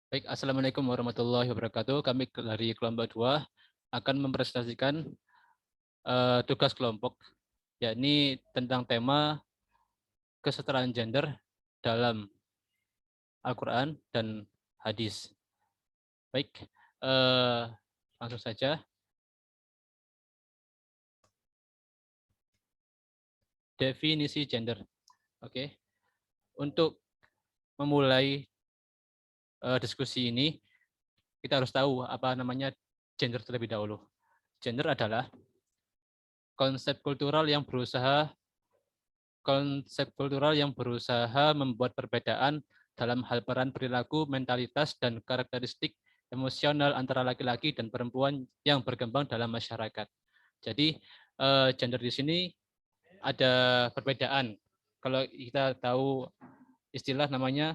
Baik, Assalamualaikum warahmatullahi wabarakatuh. Kami dari kelompok 2 akan mempresentasikan tugas kelompok, yakni tentang tema kesetaraan gender dalam Al-Quran dan hadis. Baik, langsung saja. Definisi gender. Oke, untuk memulai diskusi ini, kita harus tahu apa namanya gender terlebih dahulu. Gender adalah konsep kultural yang berusaha membuat perbedaan dalam hal peran perilaku, mentalitas, dan karakteristik emosional antara laki-laki dan perempuan yang berkembang dalam masyarakat. Jadi gender di sini ada perbedaan. Kalau kita tahu istilah namanya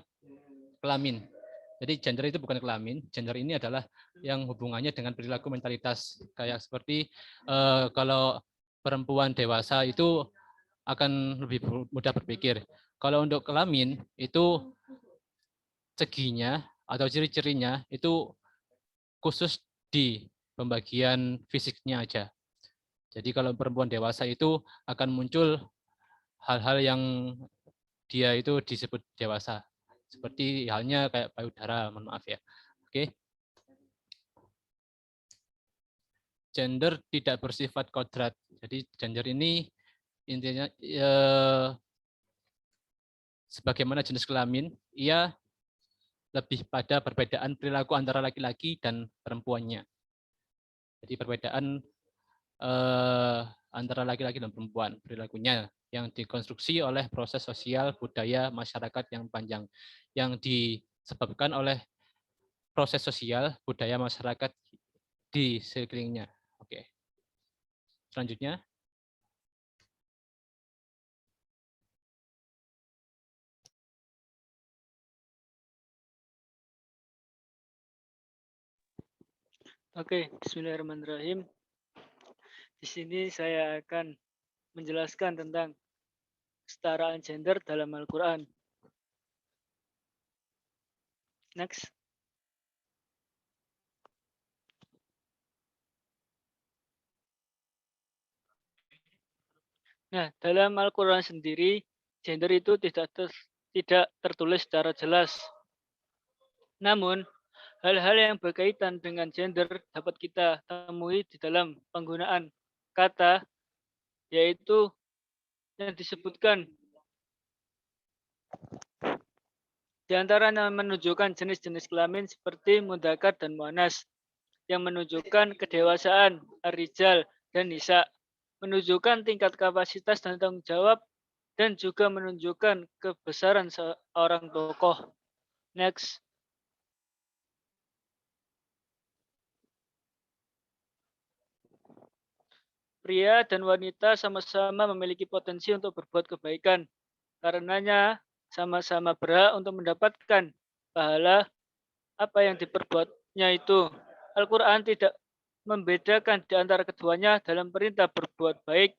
kelamin. Jadi gender itu bukan kelamin, gender ini adalah yang hubungannya dengan perilaku mentalitas. Kayak seperti kalau perempuan dewasa itu akan lebih mudah berpikir. Kalau untuk kelamin itu ceginya atau ciri-cirinya itu khusus di pembagian fisiknya aja. Jadi kalau perempuan dewasa itu akan muncul hal-hal yang dia itu disebut dewasa. Seperti halnya kayak payudara, mohon maaf ya. Oke. Gender tidak bersifat kodrat. Jadi gender ini intinya sebagaimana jenis kelamin, ia lebih pada perbedaan perilaku antara laki-laki dan perempuannya. Jadi perbedaan antara laki-laki dan perempuan perilakunya yang dikonstruksi oleh proses sosial, budaya, masyarakat yang panjang, yang disebabkan oleh proses sosial, budaya, masyarakat di sekelilingnya. Oke, selanjutnya. Oke, bismillahirrahmanirrahim. Di sini saya akan menjelaskan tentang kesetaraan gender dalam Al-Quran. Next. Nah, dalam Al-Quran sendiri, gender itu tidak tertulis secara jelas. Namun, hal-hal yang berkaitan dengan gender dapat kita temui di dalam penggunaan kata, yaitu yang disebutkan di antaranya menunjukkan jenis-jenis kelamin seperti mudzakkar dan muannas, yang menunjukkan kedewasaan, ar-rijal, dan nisa, menunjukkan tingkat kapasitas dan tanggung jawab, dan juga menunjukkan kebesaran seorang tokoh. Next. Pria dan wanita sama-sama memiliki potensi untuk berbuat kebaikan. Karenanya sama-sama berhak untuk mendapatkan pahala apa yang diperbuatnya itu. Al-Quran tidak membedakan di antara keduanya dalam perintah berbuat baik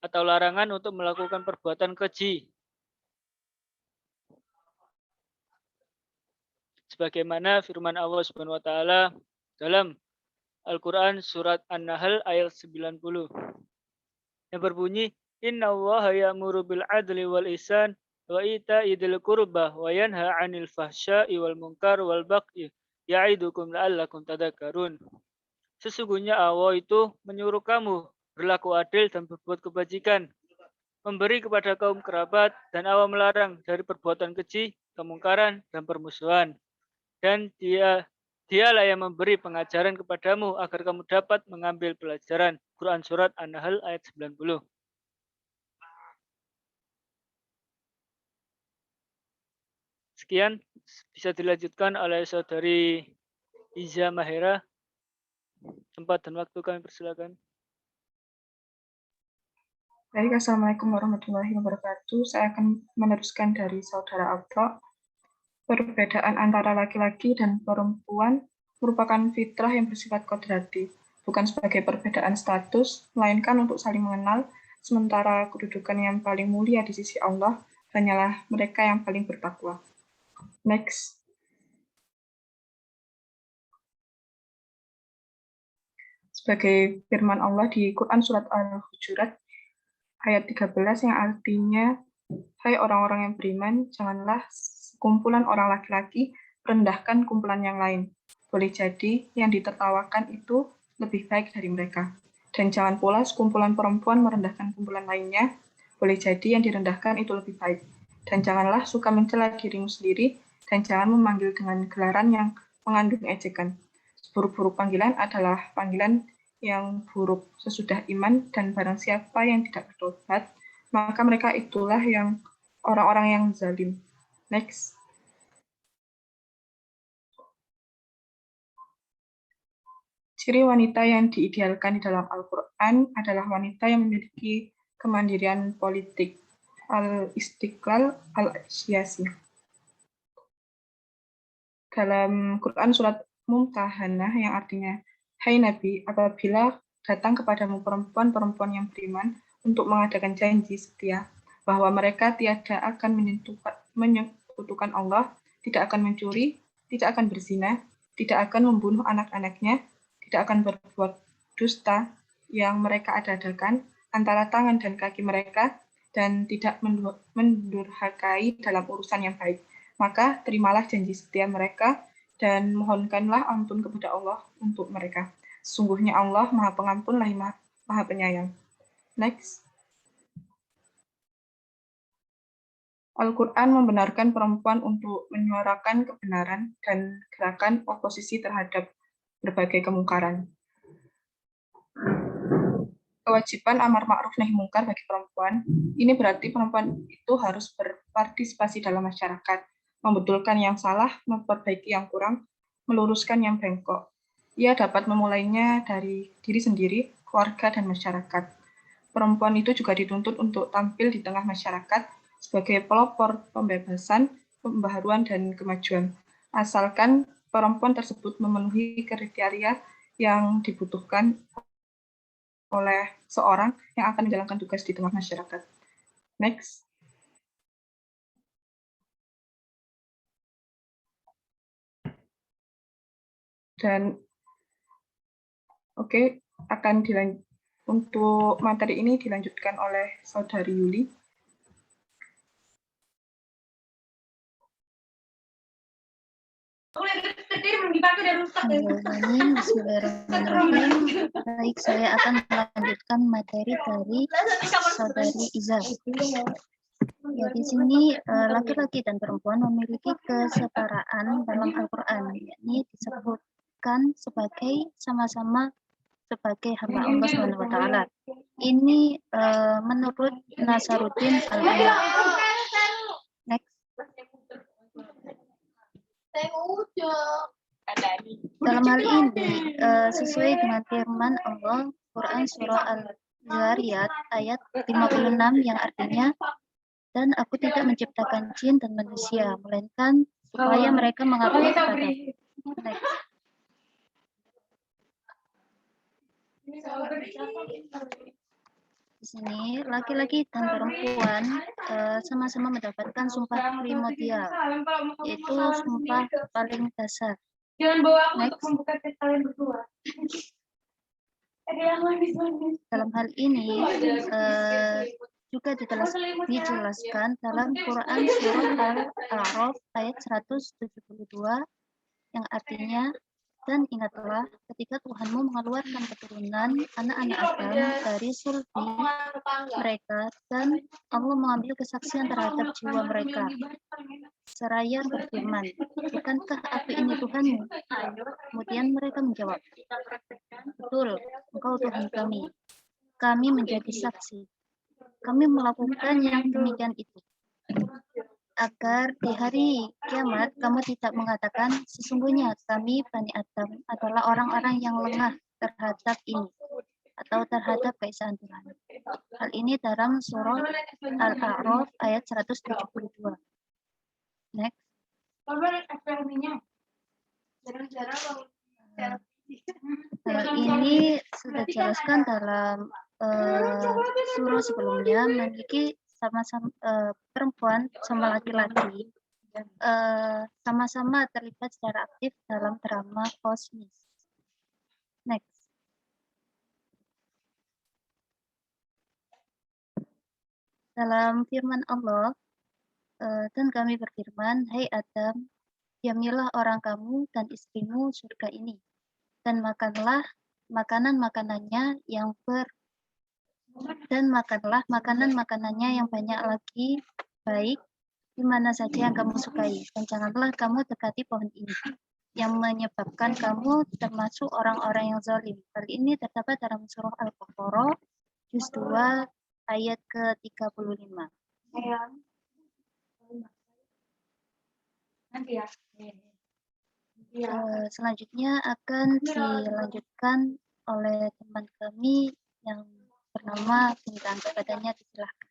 atau larangan untuk melakukan perbuatan keji. Sebagaimana firman Allah Subhanahu wa taala dalam Al-Quran surat An-Nahl ayat 90 yang berbunyi Innallaha ya'muru bil adli wal ihsan wa ita'i dzil qurba wa yanha 'anil fahsya'i wal munkar wal baghi ya'idukum la'allakum tadhakkarun. Sesungguhnya Allah itu menyuruh kamu berlaku adil dan berbuat kebajikan, memberi kepada kaum kerabat, dan Allah melarang dari perbuatan keji, kemungkaran, dan permusuhan. Dan dialah yang memberi pengajaran kepadamu agar kamu dapat mengambil pelajaran. Quran Surat An-Nahl ayat 90. Sekian bisa dilanjutkan oleh saudari Iza Mahera. Tempat dan waktu kami persilakan. Baik, Assalamualaikum warahmatullahi wabarakatuh. Saya akan meneruskan dari Saudara Abdo. Perbedaan antara laki-laki dan perempuan merupakan fitrah yang bersifat kodrati, bukan sebagai perbedaan status, melainkan untuk saling mengenal, sementara kedudukan yang paling mulia di sisi Allah hanyalah mereka yang paling bertakwa. Next. sebagai firman Allah di Quran Surat Al-Hujurat ayat 13 yang artinya, hai orang-orang yang beriman, janganlah kumpulan orang laki-laki merendahkan kumpulan yang lain. Boleh jadi yang ditertawakan itu lebih baik dari mereka. Dan jangan pula sekumpulan perempuan merendahkan kumpulan lainnya. Boleh jadi yang direndahkan itu lebih baik. Dan janganlah suka mencela dirimu sendiri, dan jangan memanggil dengan gelaran yang mengandung ejekan. Buruk-buruk panggilan adalah panggilan yang buruk sesudah iman, dan barang siapa yang tidak bertobat, maka mereka itulah yang orang-orang yang zalim. Next. Ciri wanita yang diidealkan di dalam Al-Quran adalah wanita yang memiliki kemandirian politik, al-istiqlal al-siyasi. Dalam Quran Surat Mumtahanah yang artinya, hai Nabi, apabila datang kepadamu perempuan-perempuan yang beriman untuk mengadakan janji setia, bahwa mereka tiada akan menyekutukan Allah, tidak akan mencuri, tidak akan berzina, tidak akan membunuh anak-anaknya, tidak akan berbuat dusta yang mereka adakan antara tangan dan kaki mereka, dan tidak mendurhakai dalam urusan yang baik. Maka terimalah janji setia mereka dan mohonkanlah ampun kepada Allah untuk mereka. Sesungguhnya Allah Maha Pengampun lagi Maha Penyayang. Next. Al-Quran membenarkan perempuan untuk menyuarakan kebenaran dan gerakan oposisi terhadap berbagai kemungkaran. Kewajiban amar ma'ruf nahi mungkar bagi perempuan, ini berarti perempuan itu harus berpartisipasi dalam masyarakat, membetulkan yang salah, memperbaiki yang kurang, meluruskan yang bengkok. Ia dapat memulainya dari diri sendiri, keluarga, dan masyarakat. Perempuan itu juga dituntut untuk tampil di tengah masyarakat sebagai pelopor pembebasan, pembaharuan, dan kemajuan. Asalkan perempuan tersebut memenuhi kriteria yang dibutuhkan oleh seorang yang akan menjalankan tugas di tengah masyarakat. Next. Dan akan untuk materi ini dilanjutkan oleh Saudari Yuli. Bismillahirrahmanirrahim. Baik, saya akan melanjutkan materi dari Saudari Iza. Ya, di sini laki-laki dan perempuan memiliki kesetaraan dalam Al-Quran, yakni disebutkan sebagai sama-sama sebagai hamba Allah SWT. Ini menurut Nasaruddin Al-Albani. Next. Dalam hal ini, sesuai dengan firman Allah, Quran Surah Al-Zariyat ayat 56 yang artinya, dan aku tidak menciptakan jin dan manusia, melainkan supaya mereka mengabdi kepadaku. Di sini laki-laki dan perempuan sama-sama mendapatkan sumpah primordial, yaitu sumpah paling dasar. Jangan bawa aku untuk membuka tes kalian berdua. Dalam hal ini juga dijelaskan dalam Quran Surah Al-A'raf ayat 172 yang artinya, dan ingatlah ketika Tuhanmu mengeluarkan keturunan anak-anak Adam dari sulbi mereka, dan Allah mengambil kesaksian terhadap jiwa mereka seraya berfirman, bukankah api ini Tuhanmu? Kemudian mereka menjawab, betul, engkau Tuhan kami menjadi saksi, kami melakukan yang demikian itu, agar di hari kiamat kamu tidak mengatakan, sesungguhnya kami Bani Adam adalah orang-orang yang lengah terhadap ini atau terhadap keesaan Tuhan. Hal ini dalam surah Al-A'raf ayat 172. Next. Hal ini sudah dijelaskan dalam surah sebelumnya, memiliki sama-sama perempuan sama laki-laki sama-sama terlibat secara aktif dalam drama kosmis. Next. dalam firman Allah, dan kami berfirman, hai Adam, diamilah orang kamu dan istrimu surga ini, dan makanlah makanan-makanannya yang makanan-makanannya yang banyak lagi baik di mana saja yang kamu sukai, dan janganlah kamu dekati pohon ini yang menyebabkan kamu termasuk orang-orang yang zalim. Hal ini terdapat dalam surah Al-Baqarah juz 2 ayat ke-35. Selanjutnya akan dilanjutkan oleh teman kami yang bernama Bintang. Kepadanya disilahkan.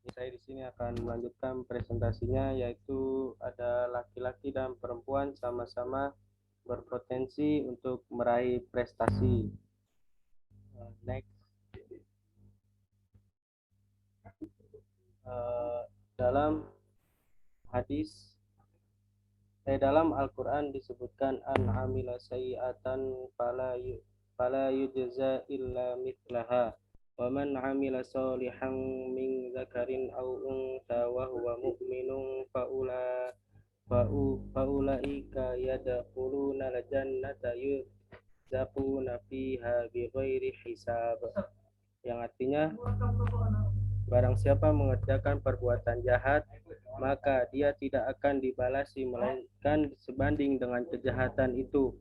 Saya di sini akan melanjutkan presentasinya, yaitu ada laki-laki dan perempuan sama-sama berpotensi untuk meraih prestasi. Next. Dalam hadis, dalam Al-Quran disebutkan an amila sayyi'atan fala yujza illa mithlaha wa man amila sholihan min dzakarin aw untha wa huwa mu'minun faulaika yadkhuluna al-jannata yurzaquna fiha bighairi hisab, yang artinya barang siapa mengerjakan perbuatan jahat maka dia tidak akan dibalasi melainkan sebanding dengan kejahatan itu,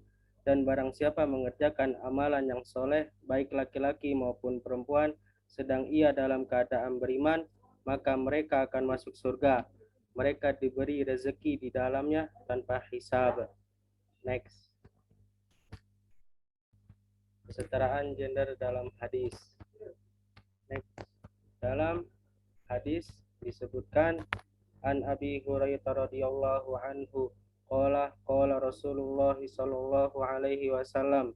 dan barang siapa mengerjakan amalan yang soleh baik laki-laki maupun perempuan sedang ia dalam keadaan beriman, maka mereka akan masuk surga, mereka diberi rezeki di dalamnya tanpa hisab. Next. Kesetaraan gender dalam hadis. Next. Dalam hadis disebutkan an Abi Hurairah radhiyallahu anhu qala Rasulullah sallallahu alaihi wasallam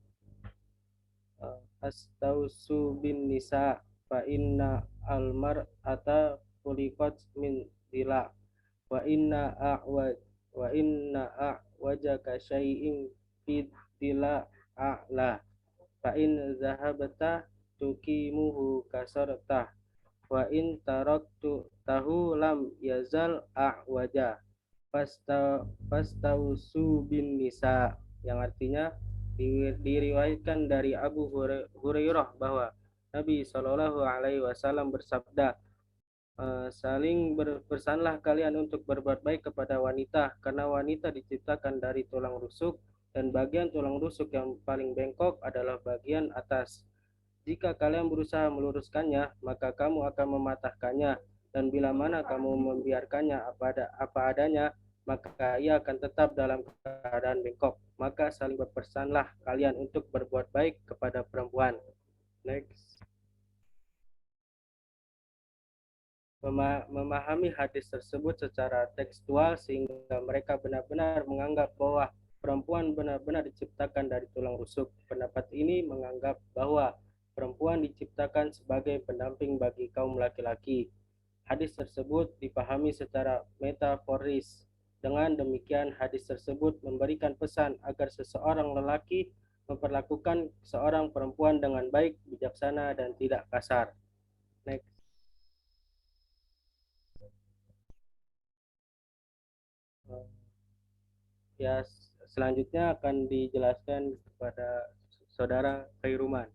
astausu bin nisa fa inna al mar'ata khuliqat min dila wa inna a'wajaka syai'in fi dila a'la fa in zahabta tukimuhu kasartah wa in taraktu tahu lam yazal a'waja fastausu bin nisa, yang artinya diriwayatkan dari Abu Hurairah bahwa Nabi Shallallahu Alaihi Wasallam bersabda, saling berpesanlah kalian untuk berbuat baik kepada wanita, karena wanita diciptakan dari tulang rusuk dan bagian tulang rusuk yang paling bengkok adalah bagian atas. Jika kalian berusaha meluruskannya, maka kamu akan mematahkannya, dan bila mana kamu membiarkannya apa adanya, maka ia akan tetap dalam keadaan bengkok. Maka saling berpesanlah kalian untuk berbuat baik kepada perempuan. Next. Memahami hadis tersebut secara tekstual sehingga mereka benar-benar menganggap bahwa perempuan benar-benar diciptakan dari tulang rusuk. Pendapat ini menganggap bahwa perempuan diciptakan sebagai pendamping bagi kaum laki-laki. Hadis tersebut dipahami secara metaforis. Dengan demikian, hadis tersebut memberikan pesan agar seseorang lelaki memperlakukan seorang perempuan dengan baik, bijaksana, dan tidak kasar. Next. Ya, selanjutnya akan dijelaskan kepada Saudara Khairuman.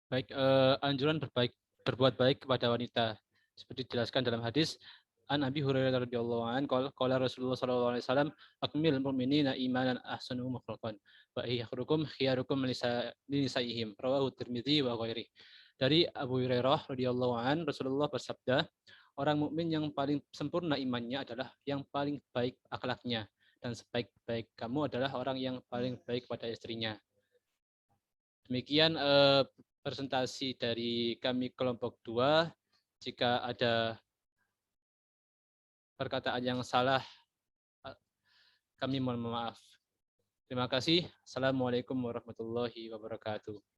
Baik, anjuran berbuat baik kepada wanita seperti dijelaskan dalam hadis an Abi Hurairah radhiyallahu anhu qala Rasulullah sallallahu alaihi wasallam akmil mu'minina imanan ahsanuhum khuluqan wa khairukum khiyarukum linisa'ihim rawahu Tirmidzi wa ghairi. Dari Abu Hurairah radhiyallahu anhu, Rasulullah bersabda, orang mukmin yang paling sempurna imannya adalah yang paling baik akhlaknya, dan sebaik-baik kamu adalah orang yang paling baik pada istrinya. Demikian presentasi dari kami kelompok 2. Jika ada perkataan yang salah, kami mohon maaf. Terima kasih. Assalamualaikum warahmatullahi wabarakatuh.